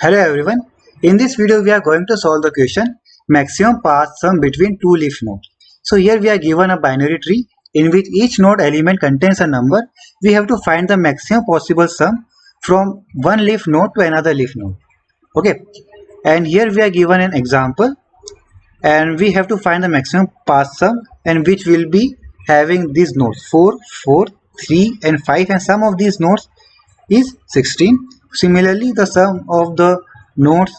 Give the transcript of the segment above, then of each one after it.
Hello everyone. In this video we are going to solve the question maximum path sum between two leaf nodes. So here we are given a binary tree in which each node element contains a number. We have to find the maximum possible sum from one leaf node to another leaf node. Okay. And here we are given an example and we have to find the maximum path sum and which will be having these nodes 4, 4, 3 and 5 and sum of these nodes is 16. Similarly, the sum of the nodes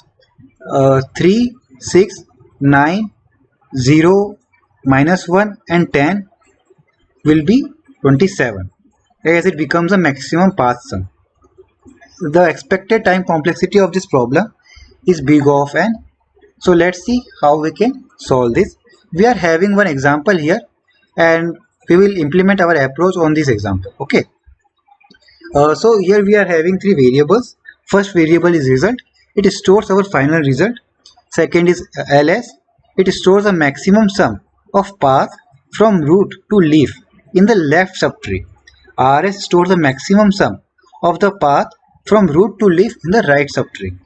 3, 6, 9, 0, -1 and 10 will be 27 as it becomes a maximum path sum. The expected time complexity of this problem is big of n. So let's see how we can solve this. We are having one example here and we will implement our approach on this example. Okay. So here we are having three variables. First variable is result. It stores our final result. Second is ls. It stores the maximum sum of path from root to leaf in the left subtree. rs stores the maximum sum of the path from root to leaf in the right subtree.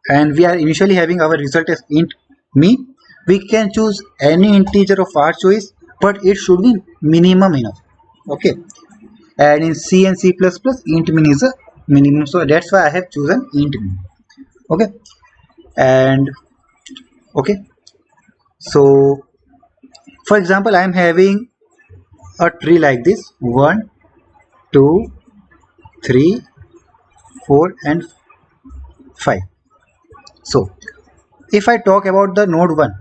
And we are initially having our result as int mean. We can choose any integer of our choice, but it should be minimum enough. Okay. And in C and C++, int min is a minimum, so that's why I have chosen int min. Okay. And okay, so for example, I am having a tree like this 1, 2, 3, 4 and 5. So if I talk about the node 1,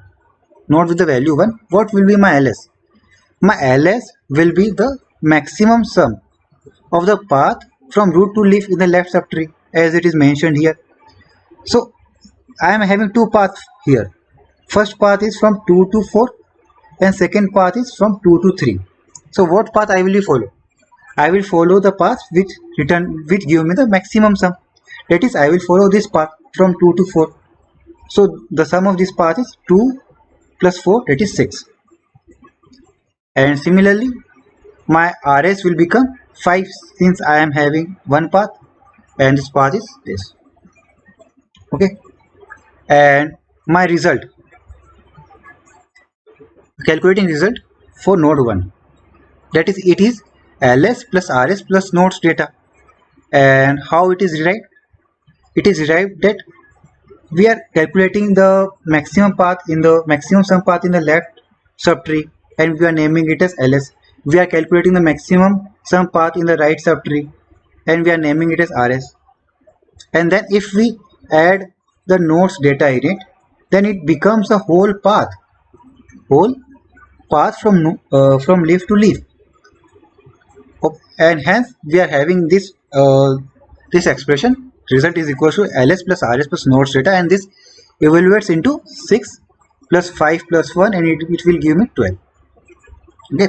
node with the value 1, what will be my ls? My ls will be the maximum sum of the path from root to leaf in the left subtree as it is mentioned here. So I am having two paths here. First path is from 2 to 4 and second path is from 2 to 3. So what path I will follow? I will follow the path which give me the maximum sum. That is, I will follow this path from 2 to 4. So the sum of this path is 2 plus 4, that is 6. And similarly, my rs will become 5 since I am having one path and this path is this. Okay. And my result, calculating result for node 1, that is, it is ls plus rs plus nodes data. And how it is derived? It is derived that we are calculating the maximum path in the maximum sum path in the left subtree and we are naming it as ls. We are calculating the maximum sum path in the right subtree and we are naming it as rs. And then if we add the nodes data in it, then it becomes a whole path from leaf to leaf. And hence we are having this this expression result is equal to ls plus rs plus nodes data, and this evaluates into 6 plus 5 plus 1 and it will give me 12. Okay.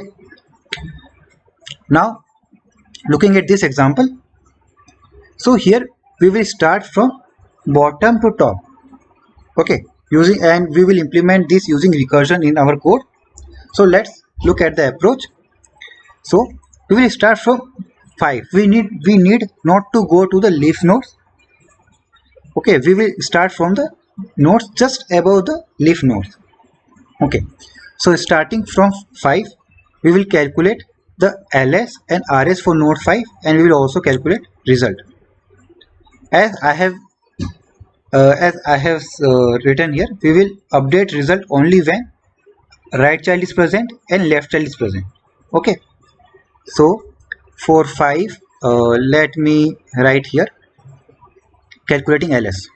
Now looking at this example, so here we will start from bottom to top. Okay, and we will implement this using recursion in our code. So let's look at the approach. So we will start from 5. We need not to go to the leaf nodes. Okay, we will start from the nodes just above the leaf nodes. Okay, so starting from 5, we will calculate the ls and rs for node 5 and we will also calculate result. As I have written here, we will update result only when right child is present and left child is present. Okay, so for 5, let me write here calculating ls.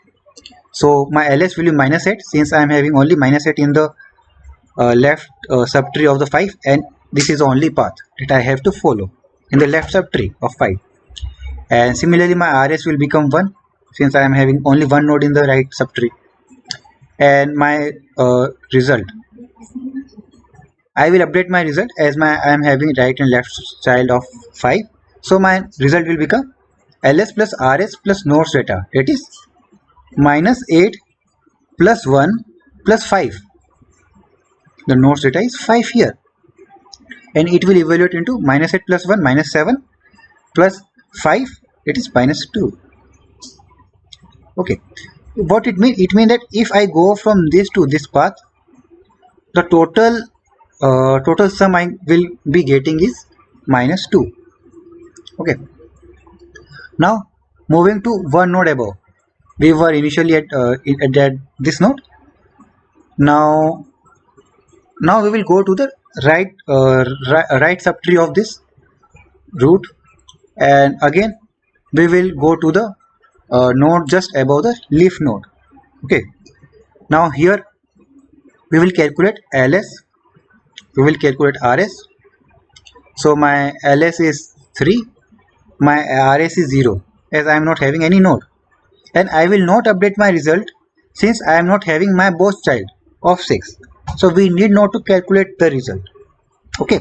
So my ls will be -8 since I am having only -8 in the left subtree of the 5 and this is the only path that I have to follow in the left subtree of 5. And similarly my rs will become 1 since I am having only one node in the right subtree. And my result, I will update my result as I am having right and left child of 5. So my result will become ls plus rs plus nodes data, that is -8 plus 1 plus 5. The nodes data is 5 here and it will evaluate into -8 plus 1 -7 plus 5, it is -2. Okay, what it means? It means that if I go from this to this path, the total sum I will be getting is -2. Okay, now moving to one node above, we were initially at this node. Now we will go to the right subtree of this root, and again we will go to the node just above the leaf node. Okay, now here we will calculate ls, we will calculate rs. So my ls is 3, my rs is 0, as I am not having any node, and I will not update my result since I am not having my boss child of 6. So we need not to calculate the result. Okay,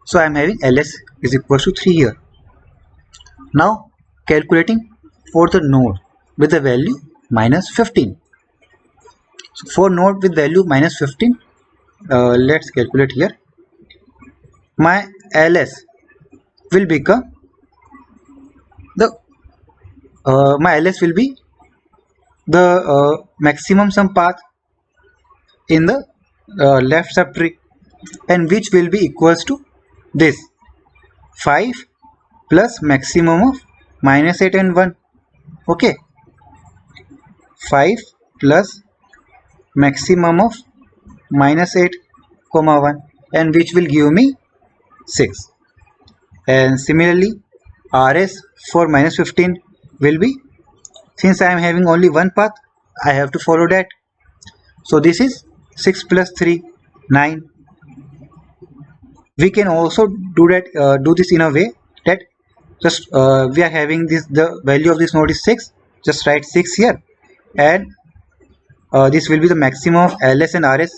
so I am having ls is equals to 3 here. Now calculating for the node with the value -15. So for node with value -15, let's calculate here. My ls will become the maximum sum path in the left subtree, and which will be equals to this 5 plus maximum of -8 and 1. Okay, 5 plus maximum of -8 comma 1, and which will give me 6. And similarly rs for -15 will be, since I am having only one path, I have to follow that. So this is 6 plus 3, 9. We can also do this in a way that just we are having this, the value of this node is 6, just write 6 here, and this will be the maximum of ls and rs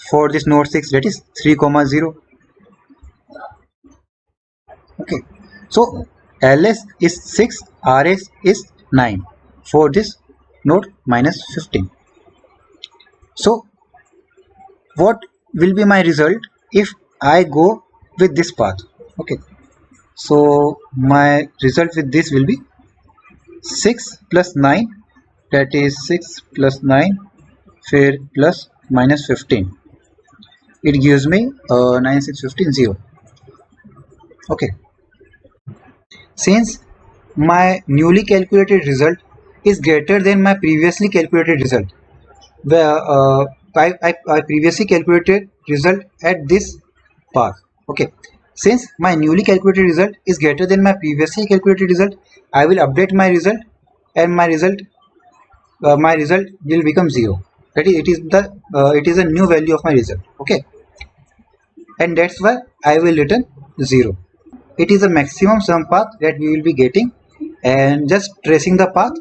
for this node 6, that is 3 comma 0. Okay, so ls is 6, rs is 9 for this node -15. So what will be my result if I go with this path? Okay, so my result with this will be 6 plus 9, that is 6 plus 9 plus -15. It gives me 9, 6, 15, 0. Okay, since my newly calculated result is greater than my previously calculated result, where I previously calculated result at this path. Okay, since my newly calculated result is greater than my previously calculated result, I will update my result, and my result will become 0. That is, it is a new value of my result. Okay, and that's why I will return 0. It is a maximum sum path that we will be getting, and just tracing the path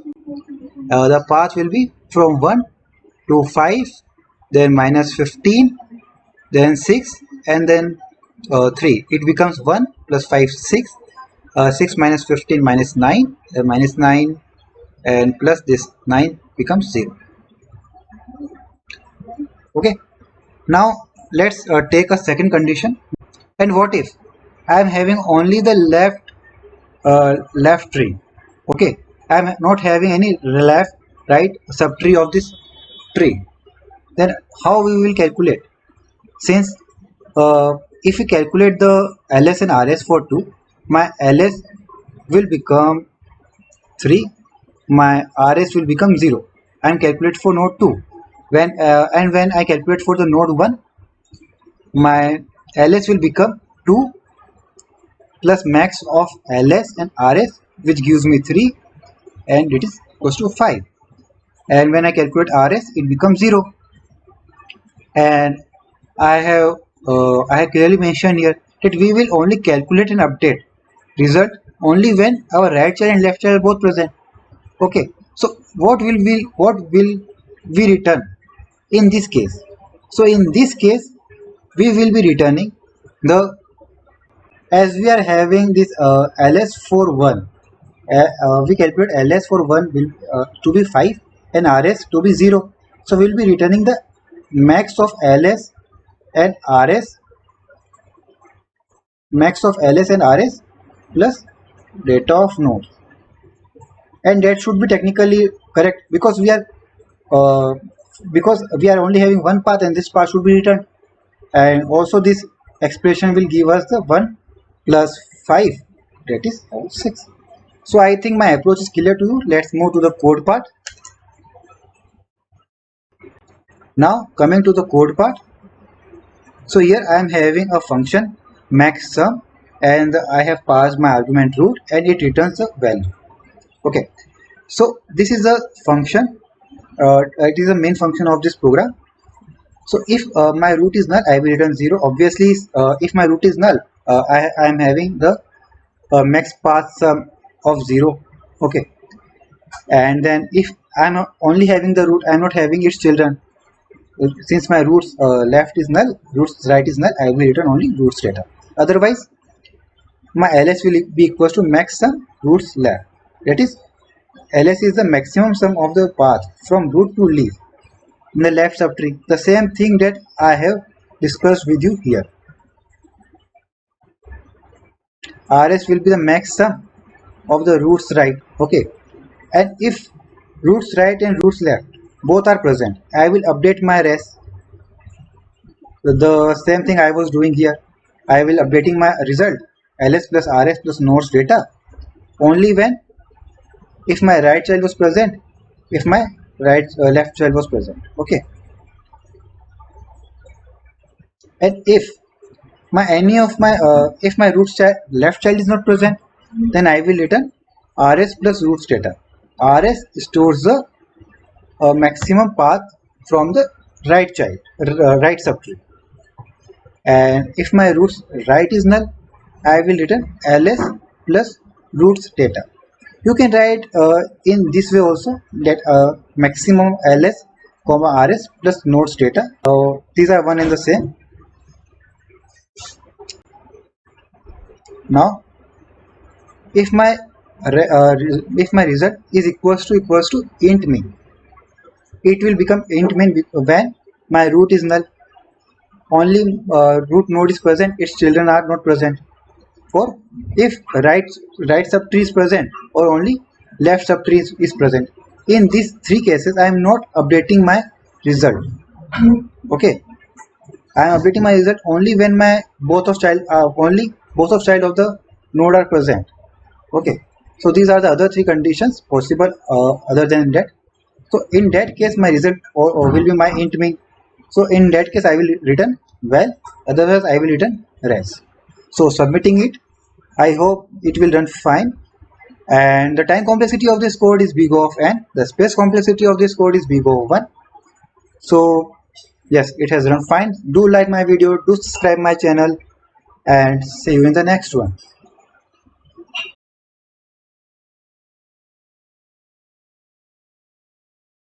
will be from 1 to 5, then -15, then 6, and then 3. It becomes 1 plus 5, 6, 6 minus 15 minus 9, minus 9, and plus this 9 becomes 0. Okay, now let's take a second condition. And what if I am having only the left tree? Okay, I am not having any right subtree of this tree. Then how we will calculate? Since if we calculate the ls and rs for 2, my ls will become 3, my rs will become 0. I am calculate for node 2. When I calculate for the node 1, my ls will become 2 plus max of ls and rs, which gives me 3, and it is equals to 5. And when I calculate rs, it becomes 0. And I have clearly mentioned here that we will only calculate and update result only when our right child and left child are both present. Okay, so what will we return in this case? So in this case we will be returning the, as we are having this ls for 1, we calculate ls for 1 will to be 5 and rs to be 0. So we will be returning the max of ls and rs, plus data of nodes. and that should be technically correct uh, because we are only having one path and this path should be returned, and also this expression will give us the 1 plus 5, that is 6. So I think my approach is clear to you. Let's move to the code part. Now coming to the code part, so here I am having a function max sum, and I have passed my argument root and it returns a value. Okay, so this is a function, it is the main function of this program. So if my root is null, I will return 0. Obviously, if my root is null, I am having the max path sum of 0. Okay, and then if I'm only having the root, I'm not having its children. Since my roots left is null, roots right is null, I will return only roots data. Otherwise, my ls will be equals to max sum roots left. That is, ls is the maximum sum of the path from root to leaf in the left subtree. The same thing that I have discussed with you here. Rs will be the max sum of the roots right. Okay, and if roots right and roots left both are present, I will update my res. The same thing I was doing here. I will updating my result ls plus rs plus nodes data only when if my right child was present, if my left child was present. Okay, and if my any of my if my root child left child is not present, then I will return rs plus roots data. Rs stores the maximum path from the right child, right subtree, and if my roots right is null, I will return ls plus roots data. You can write in this way also, that maximum ls comma rs plus nodes data. These are one and the same. Now if my if my result is equals to int min, it will become int min when my root is null, only root node is present, its children are not present. Or if right subtree is present, or only left subtree is present. In these three cases, I am not updating my result. Okay, I am updating my result only when my both of child of the node are present. Okay, so these are the other three conditions possible other than that. So in that case, my result will be my int min. So in that case, I will return well, otherwise I will return res. So submitting it, I hope it will run fine. And the time complexity of this code is big O of n. The space complexity of this code is big O of 1. So yes, it has run fine. Do like my video, do subscribe my channel, and see you in the next one.